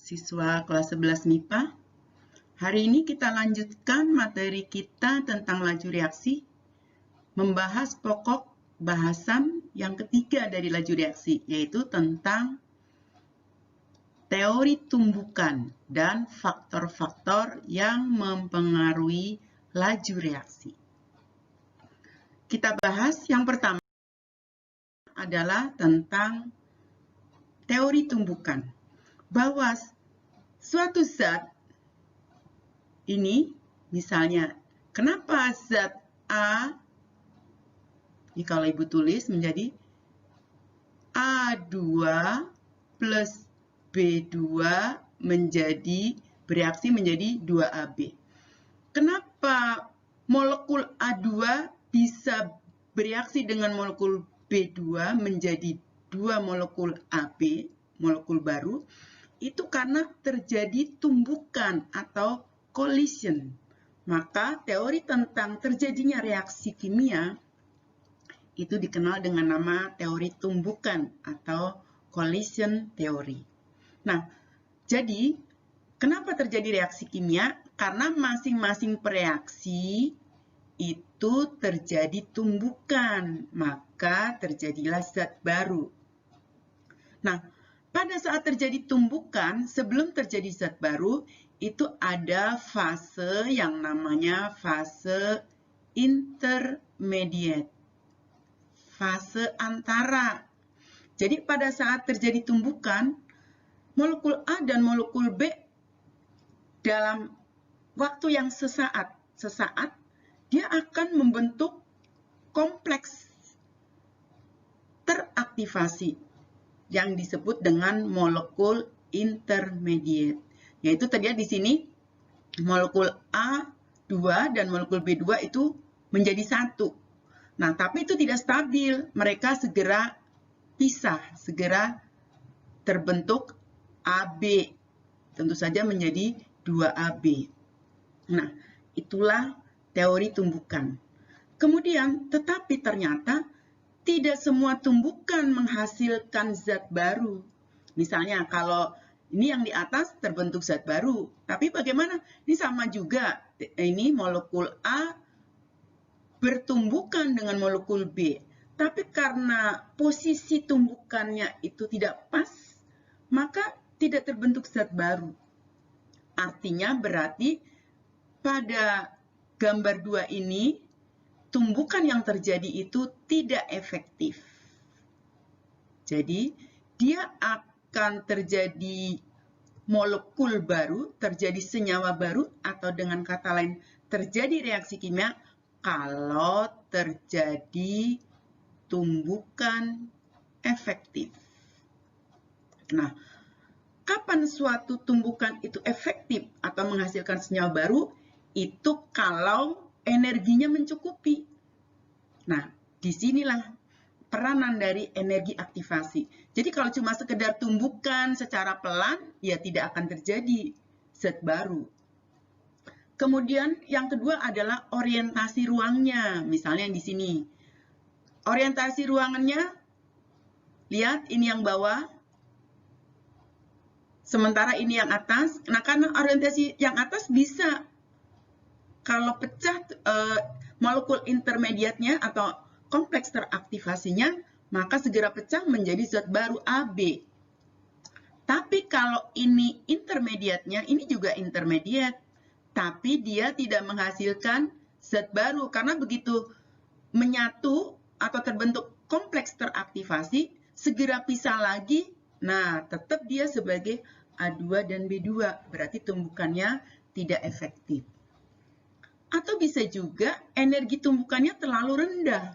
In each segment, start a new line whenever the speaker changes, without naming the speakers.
siswa kelas 11 MIPA. Hari ini kita lanjutkan materi kita tentang laju reaksi, membahas pokok bahasan yang ketiga dari laju reaksi, yaitu tentang teori tumbukan dan faktor-faktor yang mempengaruhi laju reaksi. Kita bahas yang pertama adalah tentang teori tumbukan, bahwa suatu zat ini, misalnya, kenapa zat A, ini kalau Ibu tulis menjadi A2 plus B2 bereaksi menjadi 2AB. Kenapa molekul A2 bisa bereaksi dengan molekul B2 menjadi 2 molekul AB, molekul baru? Itu karena terjadi tumbukan atau collision. Maka teori tentang terjadinya reaksi kimia itu dikenal dengan nama teori tumbukan atau collision theory. Nah, jadi kenapa terjadi reaksi kimia? Karena masing-masing bereaksi itu terjadi tumbukan, maka terjadilah zat baru. Nah, pada saat terjadi tumbukan, sebelum terjadi zat baru, itu ada fase yang namanya fase intermediate. Fase antara. Jadi pada saat terjadi tumbukan, molekul A dan molekul B dalam waktu yang sesaat dia akan membentuk kompleks teraktivasi yang disebut dengan molekul intermediate. Yaitu terlihat di sini molekul A2 dan molekul B2 itu menjadi satu. Nah, tapi itu tidak stabil. Mereka segera pisah, segera terbentuk AB. Tentu saja menjadi 2AB. Nah, itulah teori tumbukan. Kemudian, tetapi ternyata tidak semua tumbukan menghasilkan zat baru. Misalnya, kalau ini yang di atas terbentuk zat baru. Tapi bagaimana? Ini sama juga. Ini molekul A bertumbukan dengan molekul B. Tapi karena posisi tumbukannya itu tidak pas, maka tidak terbentuk zat baru. Artinya berarti pada gambar 2 ini, tumbukan yang terjadi itu tidak efektif. Jadi, dia akan terjadi molekul baru, terjadi senyawa baru, atau dengan kata lain, terjadi reaksi kimia kalau terjadi tumbukan efektif. Nah, kapan suatu tumbukan itu efektif atau menghasilkan senyawa baru? Itu kalau energinya mencukupi. Nah, disinilah peranan dari energi aktivasi. Jadi kalau cuma sekedar tumbukan secara pelan, ya tidak akan terjadi zat baru. Kemudian yang kedua adalah orientasi ruangnya. Misalnya yang di sini. Orientasi ruangannya, lihat ini yang bawah, sementara ini yang atas. Nah, karena orientasi yang atas bisa, kalau pecah molekul intermediatnya atau kompleks teraktivasinya, maka segera pecah menjadi zat baru AB. Tapi kalau ini intermediatnya, ini juga intermediate, tapi dia tidak menghasilkan zat baru karena begitu menyatu atau terbentuk kompleks teraktivasi, segera pisah lagi. Nah, tetap dia sebagai A2 dan B2, berarti tumbukannya tidak efektif. Atau bisa juga energi tumbukannya terlalu rendah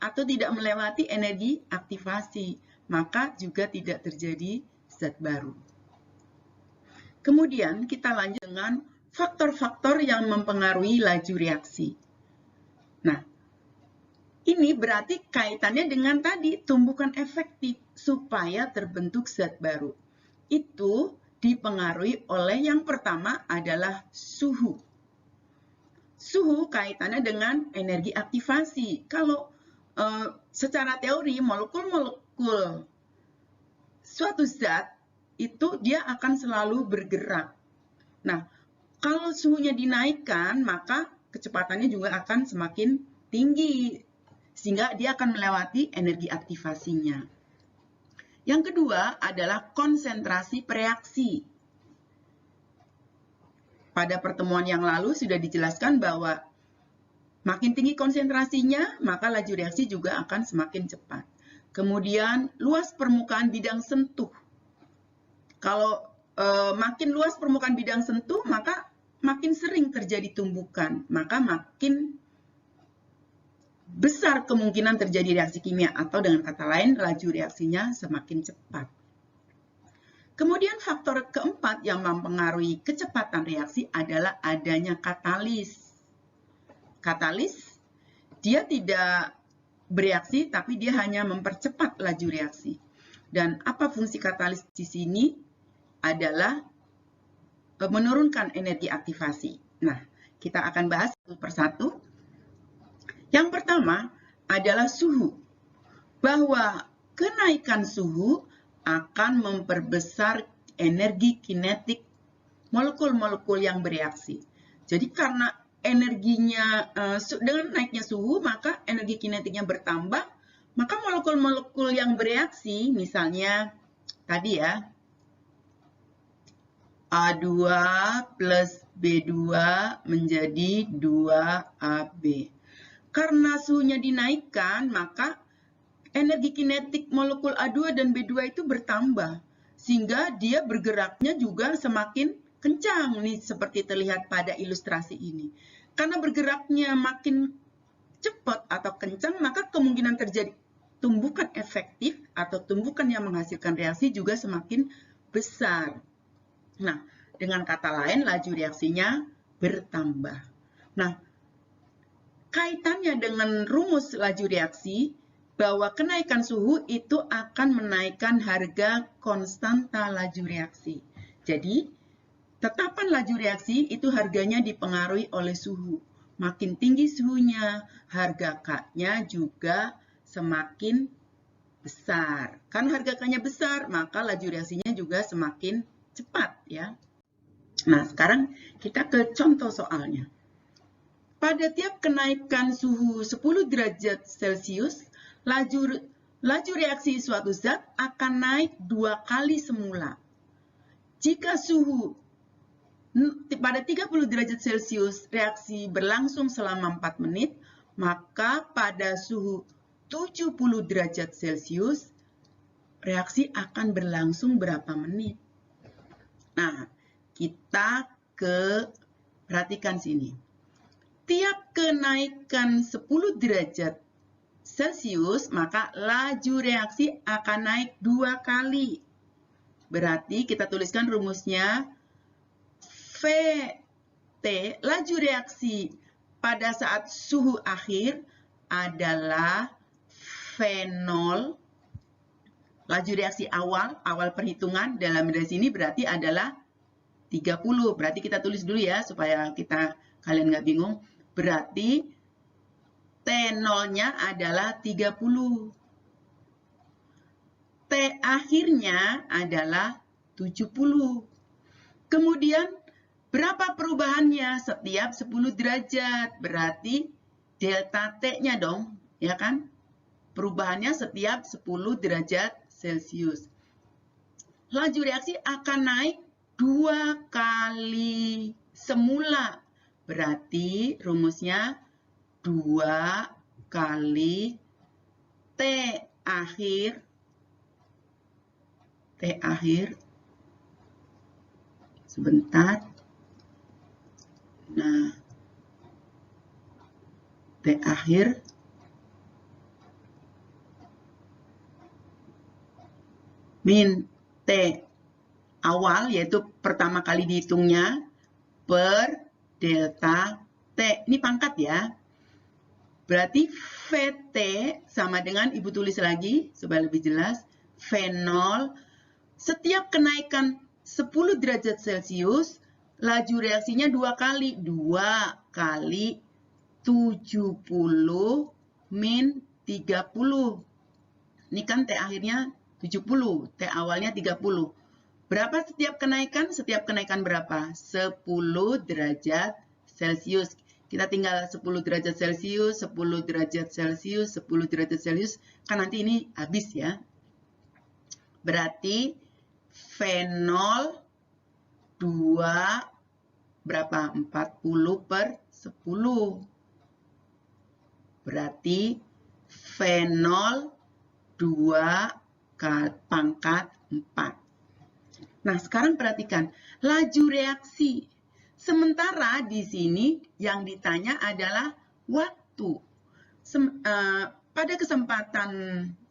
atau tidak melewati energi aktivasi, maka juga tidak terjadi zat baru. Kemudian kita lanjut dengan faktor-faktor yang mempengaruhi laju reaksi. Nah, ini berarti kaitannya dengan tadi tumbukan efektif supaya terbentuk zat baru. Itu dipengaruhi oleh yang pertama adalah suhu. Suhu kaitannya dengan energi aktivasi. Kalau secara teori molekul-molekul suatu zat itu dia akan selalu bergerak. Nah, kalau suhunya dinaikkan, maka kecepatannya juga akan semakin tinggi, sehingga dia akan melewati energi aktivasinya. Yang kedua adalah konsentrasi pereaksi. Pada pertemuan yang lalu sudah dijelaskan bahwa makin tinggi konsentrasinya, maka laju reaksi juga akan semakin cepat. Kemudian, luas permukaan bidang sentuh. Kalau makin luas permukaan bidang sentuh, maka makin sering terjadi tumbukan, maka makin besar kemungkinan terjadi reaksi kimia, atau dengan kata lain, laju reaksinya semakin cepat. Kemudian faktor keempat yang mempengaruhi kecepatan reaksi adalah adanya katalis. Katalis, dia tidak bereaksi, tapi dia hanya mempercepat laju reaksi. Dan apa fungsi katalis di sini? Adalah menurunkan energi aktivasi. Nah, kita akan bahas satu persatu. Yang pertama adalah suhu. Bahwa kenaikan suhu akan memperbesar energi kinetik molekul-molekul yang bereaksi. Jadi karena energinya, dengan naiknya suhu, maka energi kinetiknya bertambah, maka molekul-molekul yang bereaksi, misalnya tadi ya, A2 plus B2 menjadi 2AB. Karena suhunya dinaikkan, maka energi kinetik molekul A2 dan B2 itu bertambah. Sehingga dia bergeraknya juga semakin kencang, nih seperti terlihat pada ilustrasi ini. Karena bergeraknya makin cepat atau kencang, maka kemungkinan terjadi tumbukan efektif atau tumbukan yang menghasilkan reaksi juga semakin besar. Nah, dengan kata lain, laju reaksinya bertambah. Nah, kaitannya dengan rumus laju reaksi, bahwa kenaikan suhu itu akan menaikkan harga konstanta laju reaksi. Jadi, tetapan laju reaksi itu harganya dipengaruhi oleh suhu. Makin tinggi suhunya, harga K-nya juga semakin besar. Karena harga K-nya besar, maka laju reaksinya juga semakin cepat ya. Nah, sekarang kita ke contoh soalnya. Pada tiap kenaikan suhu 10 derajat Celcius, laju reaksi suatu zat akan naik 2 kali semula. Jika suhu pada 30 derajat Celcius reaksi berlangsung selama 4 menit, maka pada suhu 70 derajat Celcius reaksi akan berlangsung berapa menit? Nah, kita perhatikan sini. Tiap kenaikan 10 derajat Celcius, maka laju reaksi akan naik 2 kali. Berarti kita tuliskan rumusnya VT, laju reaksi pada saat suhu akhir adalah V0, laju reaksi awal perhitungan dalam dari sini berarti adalah 30. Berarti kita tulis dulu ya supaya kalian nggak bingung. Berarti T0-nya adalah 30. T akhirnya adalah 70. Kemudian berapa perubahannya setiap 10 derajat? Berarti delta T-nya dong, ya kan? Perubahannya setiap 10 derajat Celcius. Laju reaksi akan naik 2 kali semula. Berarti rumusnya 2 kali T akhir, sebentar. Nah, T akhir min T awal, yaitu pertama kali dihitungnya, per delta T. Ini pangkat ya. Berarti VT sama dengan, Ibu tulis lagi supaya lebih jelas, V0. Setiap kenaikan 10 derajat Celcius, laju reaksinya 2 kali. 2 kali 70 min 30. Ini kan T akhirnya 70, T awalnya 30. Berapa setiap kenaikan? Setiap kenaikan berapa? 10 derajat Celcius. Kita tinggal 10 derajat Celcius, 10 derajat Celcius, 10 derajat Celcius. Kan nanti ini habis ya. Berarti V0 2 berapa? 40 per 10. Berarti V0 2 pangkat 4. Nah, sekarang perhatikan laju reaksi. Sementara di sini yang ditanya adalah waktu. Pada kesempatan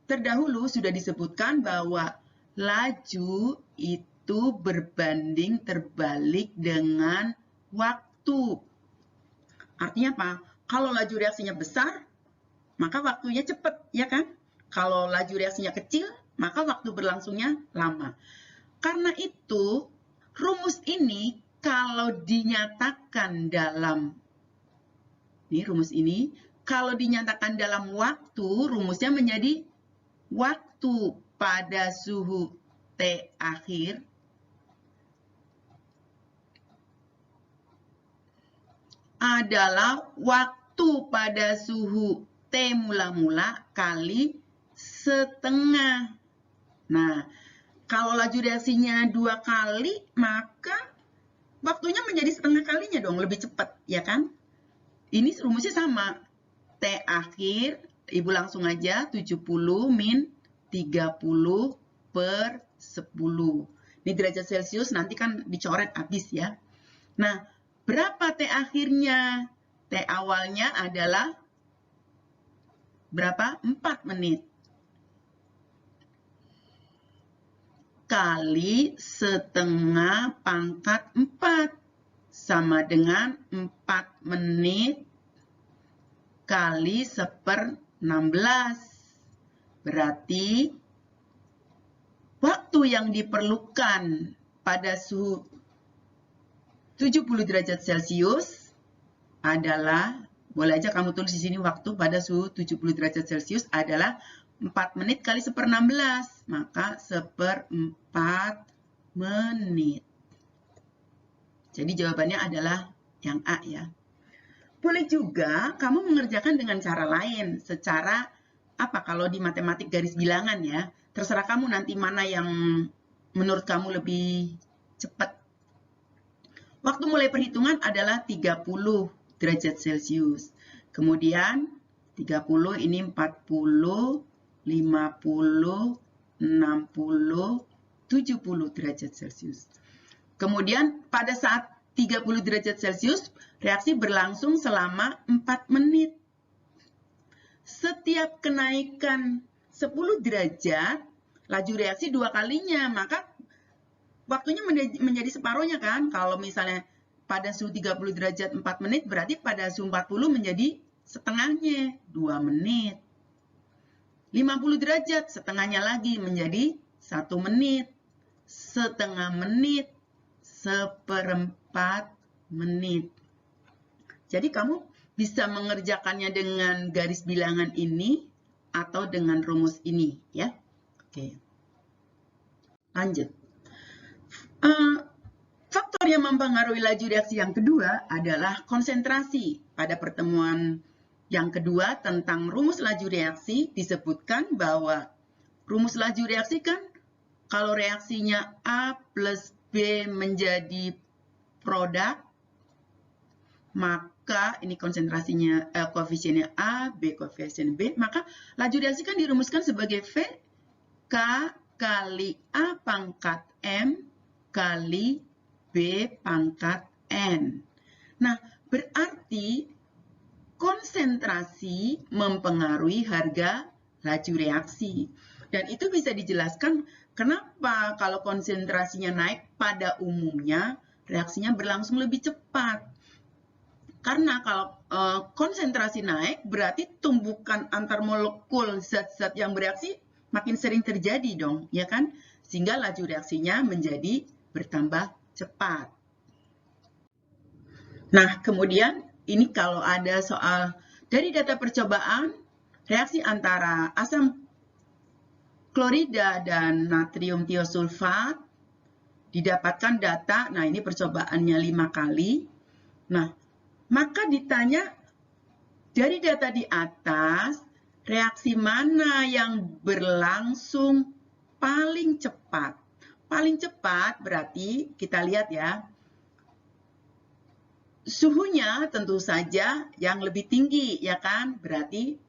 terdahulu sudah disebutkan bahwa laju itu berbanding terbalik dengan waktu. Artinya apa? Kalau laju reaksinya besar, maka waktunya cepat, ya kan? Kalau laju reaksinya kecil, maka waktu berlangsungnya lama. Karena itu, rumus ini kalau dinyatakan dalam, ini rumus ini, kalau dinyatakan dalam waktu, rumusnya menjadi waktu pada suhu T akhir adalah waktu pada suhu T mula-mula kali setengah. Nah, kalau laju reaksinya 2 kali, maka waktunya menjadi setengah kalinya dong, lebih cepat, ya kan? Ini rumusnya sama. T akhir, Ibu langsung aja 70 min 30 per 10. Ini derajat Celcius, nanti kan dicoret habis ya. Nah, berapa T akhirnya? T awalnya adalah berapa? 4 menit. Kali setengah pangkat 4 sama dengan 4 menit kali 1/16. Berarti waktu yang diperlukan pada suhu 70 derajat Celcius adalah, boleh aja kamu tulis di sini waktu pada suhu 70 derajat Celcius adalah 4 menit kali 1/16, maka 1/4 menit. Jadi jawabannya adalah yang A ya. Boleh juga kamu mengerjakan dengan cara lain, secara apa kalau di matematik garis bilangan ya. Terserah kamu nanti mana yang menurut kamu lebih cepat. Waktu mulai perhitungan adalah 30 derajat Celcius. Kemudian 30 ini 40, 50, 60, 70 derajat Celcius. Kemudian pada saat 30 derajat Celcius, reaksi berlangsung selama 4 menit. Setiap kenaikan 10 derajat, laju reaksi 2 kalinya, maka waktunya menjadi separuhnya kan. Kalau misalnya pada suhu 30 derajat 4 menit, berarti pada suhu 40 menjadi setengahnya, 2 menit. 50 derajat, setengahnya lagi menjadi 1 menit. Setengah menit, 1/4 menit. Jadi kamu bisa mengerjakannya dengan garis bilangan ini atau dengan rumus ini ya. Oke. Lanjut. Faktor yang mempengaruhi laju reaksi yang kedua adalah konsentrasi. Pada pertemuan yang kedua tentang rumus laju reaksi disebutkan bahwa rumus laju reaksi kan kalau reaksinya A plus B menjadi produk, maka ini konsentrasinya koefisiennya A, B koefisien B, maka laju reaksi kan dirumuskan sebagai V K kali A pangkat M kali B pangkat N. Nah, berarti konsentrasi mempengaruhi harga laju reaksi. Dan itu bisa dijelaskan kenapa kalau konsentrasinya naik pada umumnya reaksinya berlangsung lebih cepat. Karena kalau konsentrasi naik berarti tumbukan antar molekul zat-zat yang bereaksi makin sering terjadi dong, ya kan? Sehingga laju reaksinya menjadi bertambah cepat. Nah, kemudian ini kalau ada soal dari data percobaan, reaksi antara asam klorida dan natrium tiosulfat didapatkan data, nah ini percobaannya 5 kali. Nah, maka ditanya dari data di atas, reaksi mana yang berlangsung paling cepat? Paling cepat berarti kita lihat ya, suhunya tentu saja yang lebih tinggi, ya kan? Berarti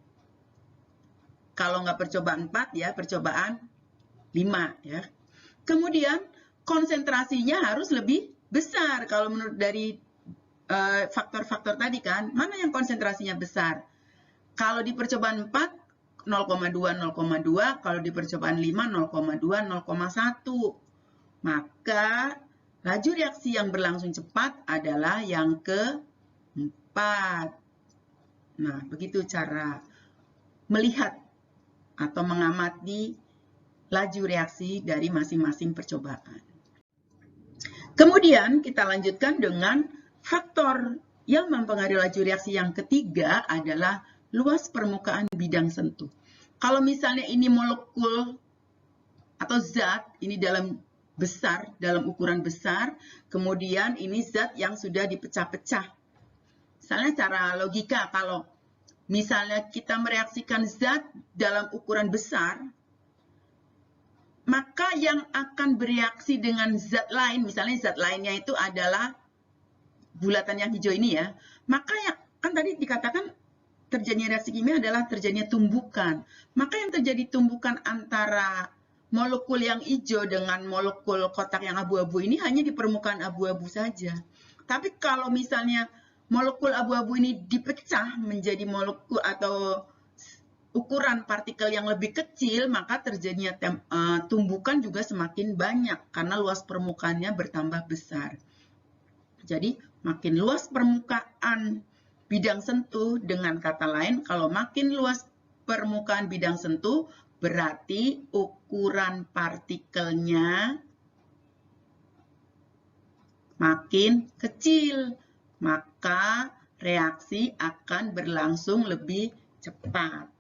kalau nggak percobaan 4 ya, percobaan 5 ya. Kemudian konsentrasinya harus lebih besar kalau menurut dari faktor-faktor tadi kan. Mana yang konsentrasinya besar? Kalau di percobaan 4, 0,2, 0,2. Kalau di percobaan 5, 0,2, 0,1. Maka laju reaksi yang berlangsung cepat adalah yang keempat. Nah, begitu cara melihat atau mengamati laju reaksi dari masing-masing percobaan. Kemudian kita lanjutkan dengan faktor yang mempengaruhi laju reaksi yang ketiga adalah luas permukaan bidang sentuh. Kalau misalnya ini molekul atau zat, ini dalam ukuran besar, kemudian ini zat yang sudah dipecah-pecah. Misalnya cara logika, kalau misalnya kita mereaksikan zat dalam ukuran besar, maka yang akan bereaksi dengan zat lain, misalnya zat lainnya itu adalah bulatan yang hijau ini ya, maka yang kan tadi dikatakan terjadinya reaksi kimia adalah terjadinya tumbukan. Maka yang terjadi tumbukan antara molekul yang hijau dengan molekul kotak yang abu-abu ini hanya di permukaan abu-abu saja. Tapi kalau misalnya molekul abu-abu ini dipecah menjadi molekul atau ukuran partikel yang lebih kecil, maka terjadinya tumbukan juga semakin banyak karena luas permukaannya bertambah besar. Jadi makin luas permukaan bidang sentuh, dengan kata lain, kalau makin luas permukaan bidang sentuh, berarti ukuran partikelnya makin kecil, maka reaksi akan berlangsung lebih cepat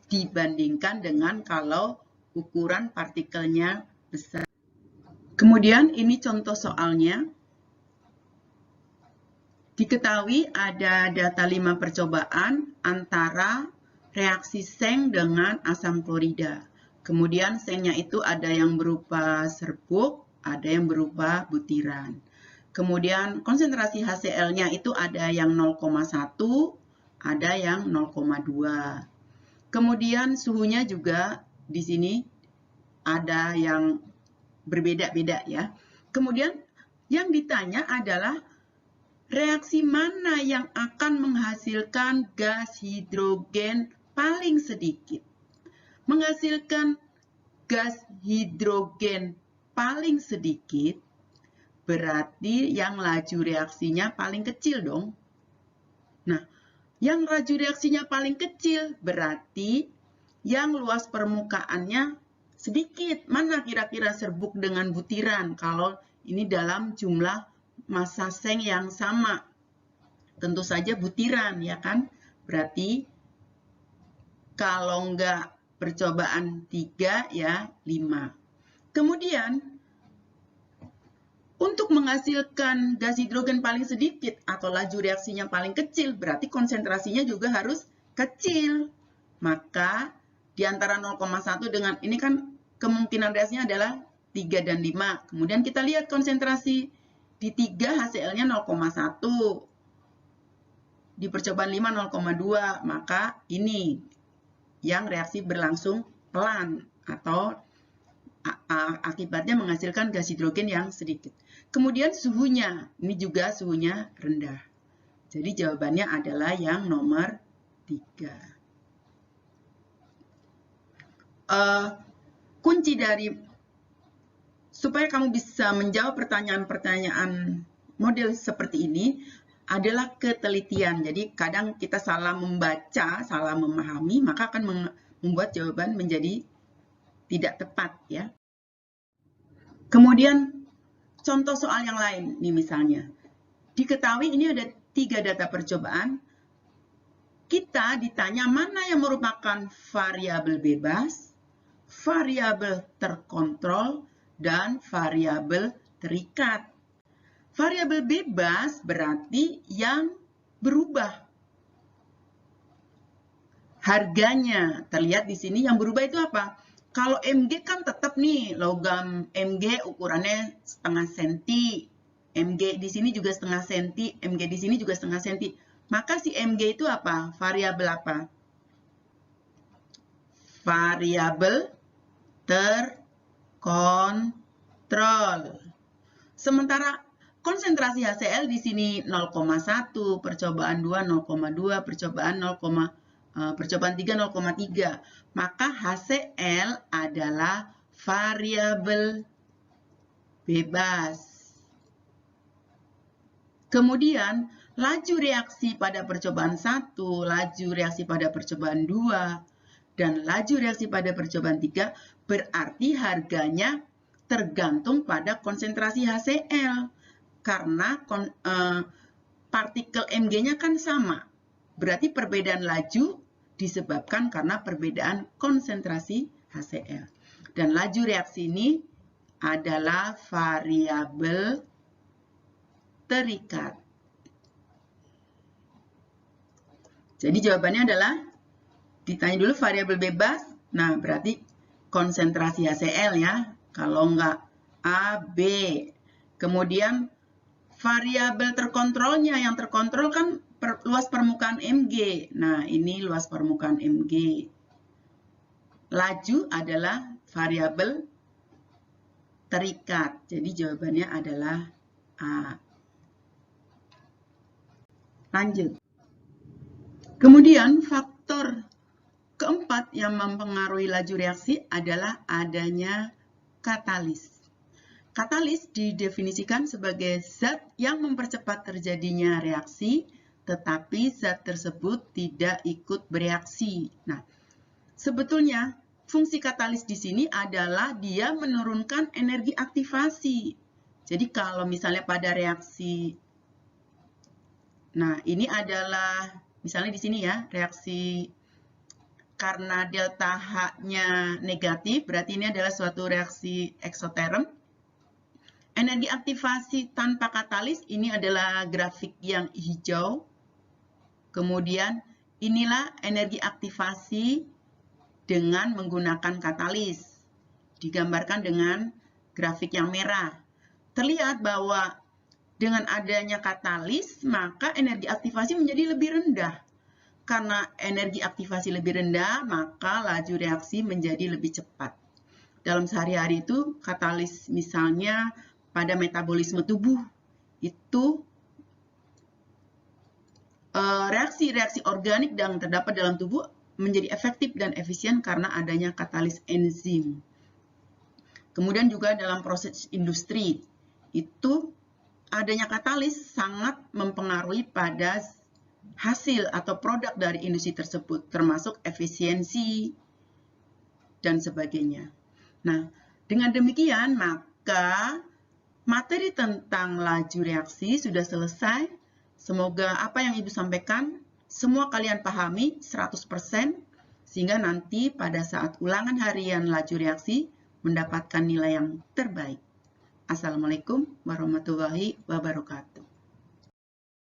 dibandingkan dengan kalau ukuran partikelnya besar. Kemudian ini contoh soalnya. Diketahui ada data 5 percobaan antara reaksi seng dengan asam klorida. Kemudian sengnya itu ada yang berupa serbuk, ada yang berupa butiran. Kemudian konsentrasi HCl-nya itu ada yang 0,1, ada yang 0,2. Kemudian suhunya juga di sini ada yang berbeda-beda ya. Kemudian yang ditanya adalah reaksi mana yang akan menghasilkan gas hidrogen paling sedikit? Menghasilkan gas hidrogen paling sedikit berarti yang laju reaksinya paling kecil dong. Nah, yang laju reaksinya paling kecil berarti yang luas permukaannya sedikit. Mana kira-kira serbuk dengan butiran kalau ini dalam jumlah massa seng yang sama? Tentu saja butiran, ya kan? Berarti kalau enggak percobaan 3 ya 5. Kemudian untuk menghasilkan gas hidrogen paling sedikit atau laju reaksinya paling kecil, berarti konsentrasinya juga harus kecil. Maka di antara 0,1 dengan ini kan kemungkinan reaksinya adalah 3 dan 5. Kemudian kita lihat konsentrasi di 3 HCl-nya 0,1. Di percobaan 5 0,2. Maka ini yang reaksi berlangsung pelan atau akibatnya menghasilkan gas hidrogen yang sedikit. Kemudian suhunya, ini juga suhunya rendah. Jadi jawabannya adalah yang nomor 3. Kunci dari supaya kamu bisa menjawab pertanyaan-pertanyaan model seperti ini adalah ketelitian. Jadi kadang kita salah membaca, salah memahami, maka akan membuat jawaban menjadi tidak tepat ya. Kemudian contoh soal yang lain nih misalnya. Diketahui ini ada 3 data percobaan. Kita ditanya mana yang merupakan variabel bebas, variabel terkontrol, dan variabel terikat. Variabel bebas berarti yang berubah. Harganya, terlihat di sini yang berubah itu apa? Kalau Mg kan tetap nih, logam Mg ukurannya setengah senti. Mg di sini juga setengah senti, Mg di sini juga setengah senti. Maka si Mg itu apa? Variabel apa? Variabel terkontrol. Sementara konsentrasi HCl di sini 0,1, percobaan 2 0,2, percobaan 3 0,3. Maka HCl adalah variabel bebas. Kemudian laju reaksi pada percobaan 1, laju reaksi pada percobaan 2, dan laju reaksi pada percobaan 3 berarti harganya tergantung pada konsentrasi HCl. Karena partikel Mg-nya kan sama. Berarti perbedaan laju disebabkan karena perbedaan konsentrasi HCl. Dan laju reaksi ini adalah variabel terikat. Jadi jawabannya adalah, ditanya dulu variabel bebas, nah berarti konsentrasi HCl ya, kalau enggak A, B. Kemudian variabel terkontrolnya, yang terkontrol kan luas permukaan Mg. Nah ini luas permukaan Mg. Laju adalah variabel terikat, jadi jawabannya adalah A. Lanjut. Kemudian faktor keempat yang mempengaruhi laju reaksi adalah adanya katalis. Katalis didefinisikan sebagai zat yang mempercepat terjadinya reaksi, tetapi zat tersebut tidak ikut bereaksi. Nah, sebetulnya fungsi katalis di sini adalah dia menurunkan energi aktivasi. Jadi kalau misalnya pada reaksi, nah ini adalah misalnya di sini ya, reaksi karena delta H-nya negatif, berarti ini adalah suatu reaksi eksoterm. Energi aktivasi tanpa katalis, ini adalah grafik yang hijau. Kemudian inilah energi aktivasi dengan menggunakan katalis. Digambarkan dengan grafik yang merah. Terlihat bahwa dengan adanya katalis, maka energi aktivasi menjadi lebih rendah. Karena energi aktivasi lebih rendah, maka laju reaksi menjadi lebih cepat. Dalam sehari-hari itu, katalis misalnya pada metabolisme tubuh, itu reaksi-reaksi organik yang terdapat dalam tubuh menjadi efektif dan efisien karena adanya katalis enzim. Kemudian juga dalam proses industri, itu adanya katalis sangat mempengaruhi pada hasil atau produk dari industri tersebut, termasuk efisiensi dan sebagainya. Nah, dengan demikian maka materi tentang laju reaksi sudah selesai. Semoga apa yang Ibu sampaikan semua kalian pahami 100%, sehingga nanti pada saat ulangan harian laju reaksi mendapatkan nilai yang terbaik. Assalamualaikum warahmatullahi wabarakatuh.